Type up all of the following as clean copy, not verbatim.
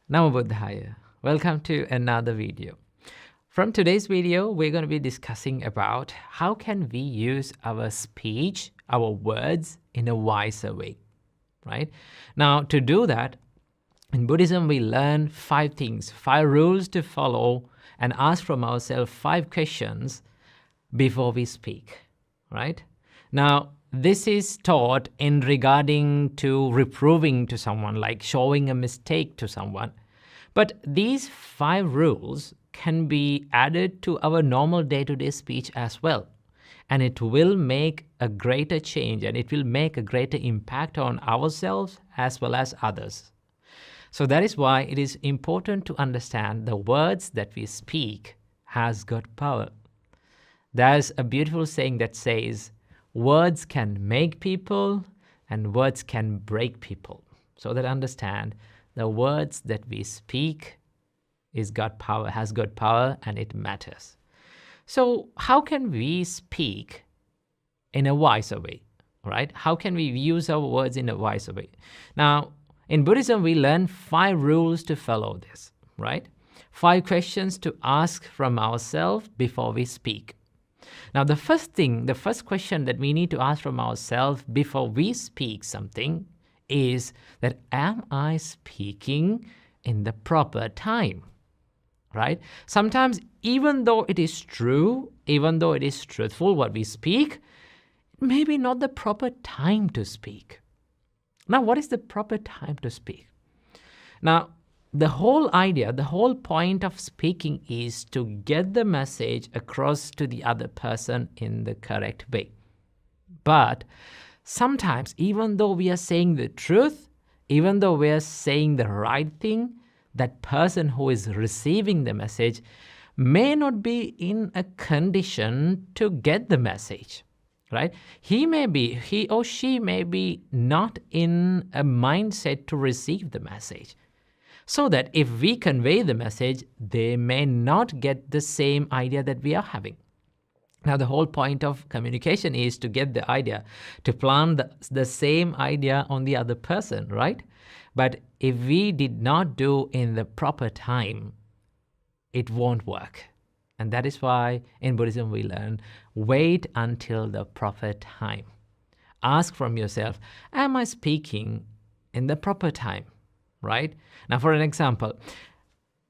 Namo Buddhaya. Welcome to another video. From today's video, we're going to be discussing about how can we use our speech, our words in a wiser way, right? Now, to do that, in Buddhism, we learn 5 things, 5 rules to follow and ask from ourselves 5 questions before we speak, right? Now, this is taught in regarding to reproving to someone, like showing a mistake to someone. But these 5 rules can be added to our normal day-to-day speech as well. And it will make a greater change and it will make a greater impact on ourselves as well as others. So that is why it is important to understand the words that we speak has got power. There's a beautiful saying that says, words can make people and words can break people. So that understand the words that we speak has got power and it matters. So how can we speak in a wiser way, right? How can we use our words in a wiser way? Now, in Buddhism, we learn 5 rules to follow this, right? 5 questions to ask from ourselves before we speak. Now, the first question that we need to ask from ourselves before we speak something is that, am I speaking in the proper time, right? Sometimes, even though it is true, even though it is truthful what we speak, maybe not the proper time to speak. Now, what is the proper time to speak? Now, the whole idea, the whole point of speaking is to get the message across to the other person in the correct way. But sometimes, even though we are saying the truth, even though we are saying the right thing, that person who is receiving the message may not be in a condition to get the message, right? He or she may be not in a mindset to receive the message. So that if we convey the message, they may not get the same idea that we are having. Now, the whole point of communication is to get the idea, to plant the same idea on the other person, right? But if we did not do in the proper time, it won't work. And that is why in Buddhism we learn, wait until the proper time. Ask from yourself, am I speaking in the proper time? Right? Now, for an example,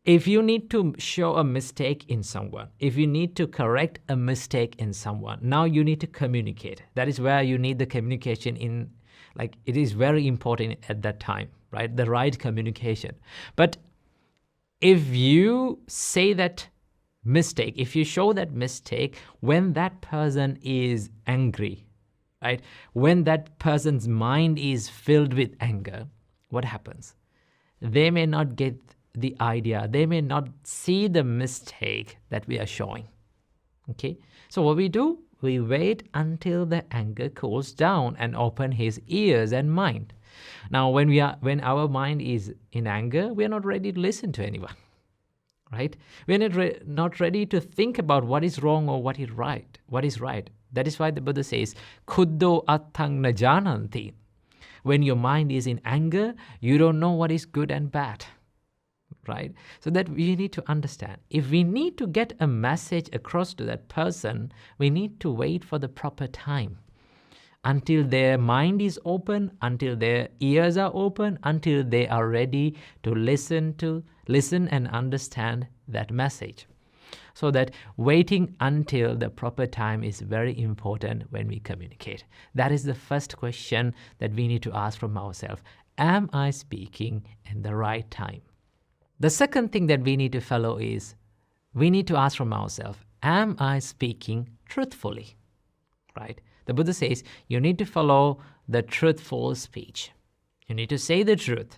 if you need to show a mistake in someone, if you need to correct a mistake in someone, now you need to communicate. That is where you need the communication in, like, it is very important at that time, right? The right communication. But if you say that mistake, if you show that mistake when that person is angry, right? When that person's mind is filled with anger, what happens? They may not get the idea. They may not see the mistake that we are showing. Okay? So what we do, we wait until the anger cools down and open his ears and mind. Now, when our mind is in anger, we are not ready to listen to anyone. Right? We are not ready to think about what is wrong or what is right. That is why the Buddha says, Khuddho attang na jananti. When your mind is in anger, you don't know what is good and bad, right? So that we need to understand. If we need to get a message across to that person, we need to wait for the proper time until their mind is open, until their ears are open, until they are ready to listen and understand that message. So that waiting until the proper time is very important when we communicate. That is the first question that we need to ask from ourselves. Am I speaking in the right time? The second thing that we need to follow is, we need to ask from ourselves, am I speaking truthfully? Right? The Buddha says, you need to follow the truthful speech. You need to say the truth.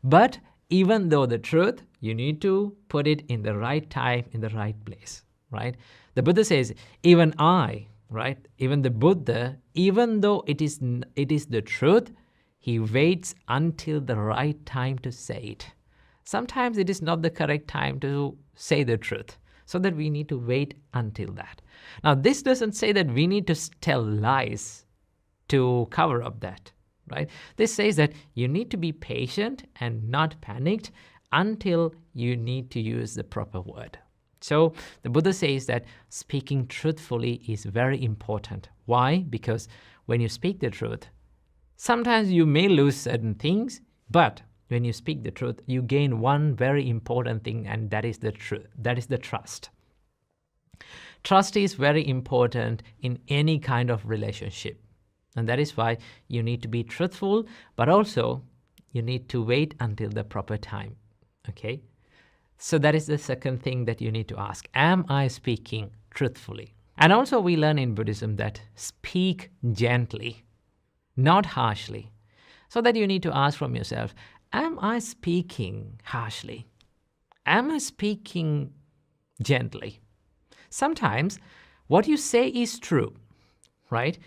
But even though the truth, you need to put it in the right time, in the right place, right? The Buddha says, even I, right? Even the Buddha, even though it is the truth, he waits until the right time to say it. Sometimes it is not the correct time to say the truth, so that we need to wait until that. Now, this doesn't say that we need to tell lies to cover up that. Right? This says that you need to be patient and not panicked until you need to use the proper word. So the Buddha says that speaking truthfully is very important. Why? Because when you speak the truth, sometimes you may lose certain things, but when you speak the truth, you gain one very important thing, and that is the truth. That is the trust. Trust is very important in any kind of relationship. And that is why you need to be truthful, but also you need to wait until the proper time. Okay? So that is the second thing that you need to ask. Am I speaking truthfully? And also we learn in Buddhism that speak gently, not harshly. So that you need to ask from yourself, am I speaking harshly? Am I speaking gently? Sometimes what you say is true, right?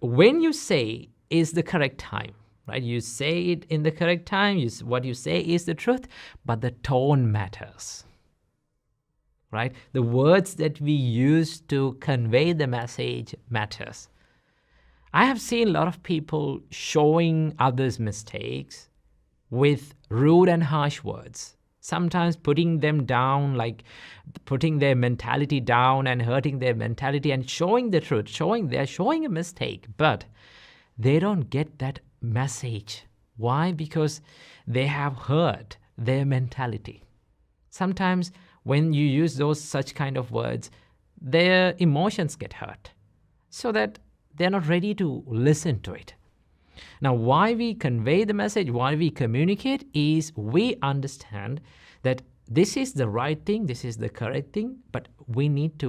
When you say is the correct time, right? You say it in the correct time. What you say is the truth, but the tone matters, right? The words that we use to convey the message matters. I have seen a lot of people showing others' mistakes with rude and harsh words, sometimes putting them down, like putting their mentality down and hurting their mentality and showing the truth, they're showing a mistake, but they don't get that message. Why? Because they have hurt their mentality. Sometimes when you use such kind of words, their emotions get hurt, so that they're not ready to listen to it. Now, why we convey the message, why we communicate, is we understand that this is the right thing, this is the correct thing, but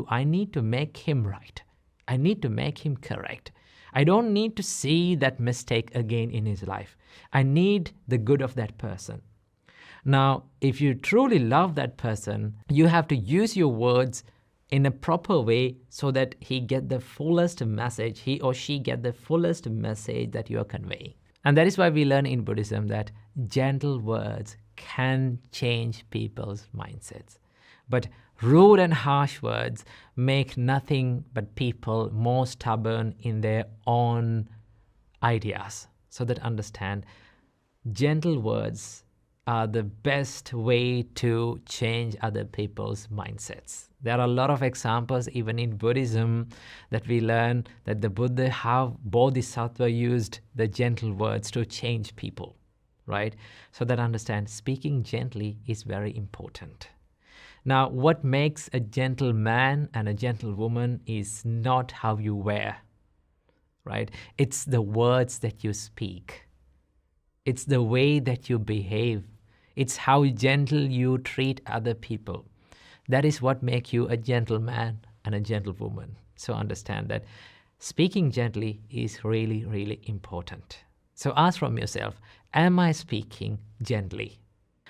I need to make him right. I need to make him correct. I don't need to see that mistake again in his life. I need the good of that person. Now, if you truly love that person, you have to use your words in a proper way so that he or she get the fullest message that you are conveying. And that is why we learn in Buddhism that gentle words can change people's mindsets. But rude and harsh words make nothing but people more stubborn in their own ideas. So that understand, gentle words are the best way to change other people's mindsets. There are a lot of examples even in Buddhism that we learn that the Buddha, how Bodhisattva used the gentle words to change people, right? So that understand, speaking gently is very important. Now, what makes a gentle man and a gentle woman is not how you wear, right? It's the words that you speak. It's the way that you behave. It's how gentle you treat other people. That is what makes you a gentleman and a gentlewoman. So understand that speaking gently is really, really important. So ask from yourself, am I speaking gently?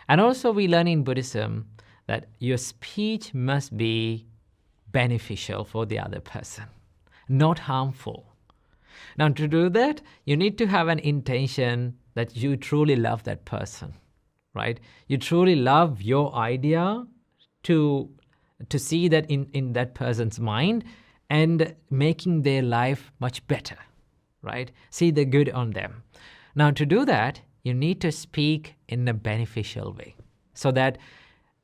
And also we learn in Buddhism that your speech must be beneficial for the other person, not harmful. Now, to do that, you need to have an intention that you truly love that person, right? You truly love your idea to see that in that person's mind and making their life much better, right? See the good on them. Now, to do that, you need to speak in a beneficial way so that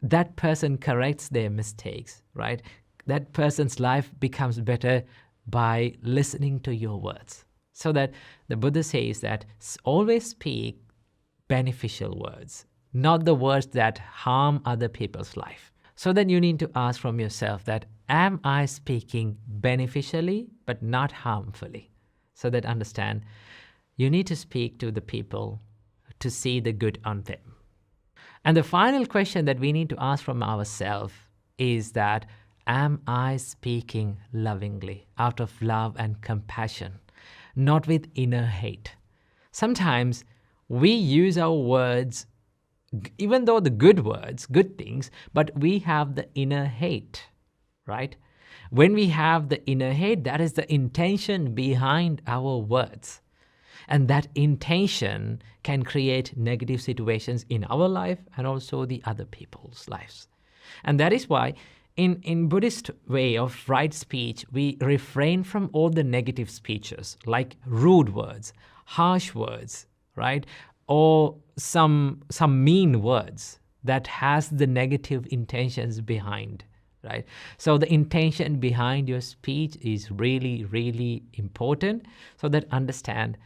that person corrects their mistakes, right? That person's life becomes better by listening to your words. So that the Buddha says that always speak beneficial words, not the words that harm other people's life. So then you need to ask from yourself that, am I speaking beneficially but not harmfully? So that understand, you need to speak to the people to see the good on them. And the final question that we need to ask from ourselves is that, am I speaking lovingly, out of love and compassion, not with inner hate? Sometimes we use our words, even though the good words, good things, but we have the inner hate, right? When we have the inner hate, that is the intention behind our words. And that intention can create negative situations in our life and also the other people's lives. And that is why in Buddhist way of right speech, we refrain from all the negative speeches like rude words, harsh words, right? or some mean words that has the negative intentions behind, right? So the intention behind your speech is really, really important. So that understand,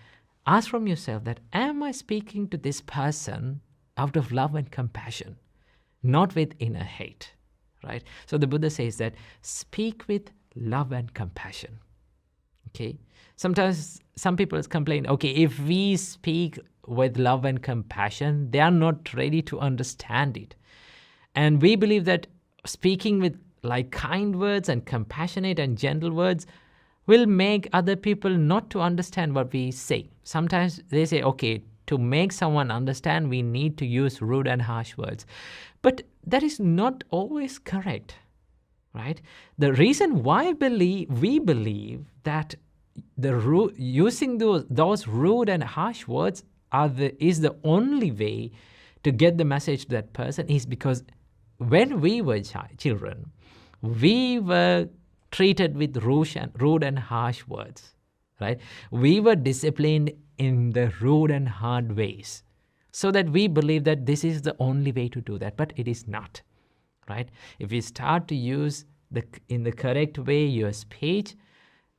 ask from yourself that, am I speaking to this person out of love and compassion, not with inner hate, right? So the Buddha says that speak with love and compassion. Okay. Sometimes some people complain, okay, if we speak with love and compassion, they are not ready to understand it. And we believe that speaking with like kind words and compassionate and gentle words will make other people not to understand what we say. Sometimes they say, okay, to make someone understand, we need to use rude and harsh words. But that is not always correct, right? The reason why we believe that using those rude and harsh words is the only way to get the message to that person is because when we were children, we were treated with rude and harsh words, right? We were disciplined in the rude and hard ways, so that we believe that this is the only way to do that, but it is not, right? If we start to use in the correct way your speech,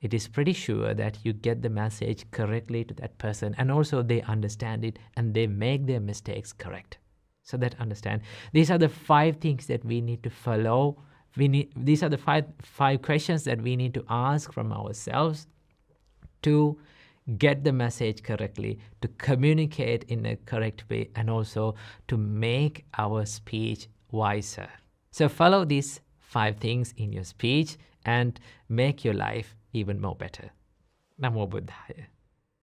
it is pretty sure that you get the message correctly to that person, and also they understand it and they make their mistakes correct. So that understand, these are the 5 things that we need to follow. These are the five questions that we need to ask from ourselves to get the message correctly, to communicate in a correct way, and also to make our speech wiser. So follow these 5 things in your speech and make your life even more better. Namo Buddhaya.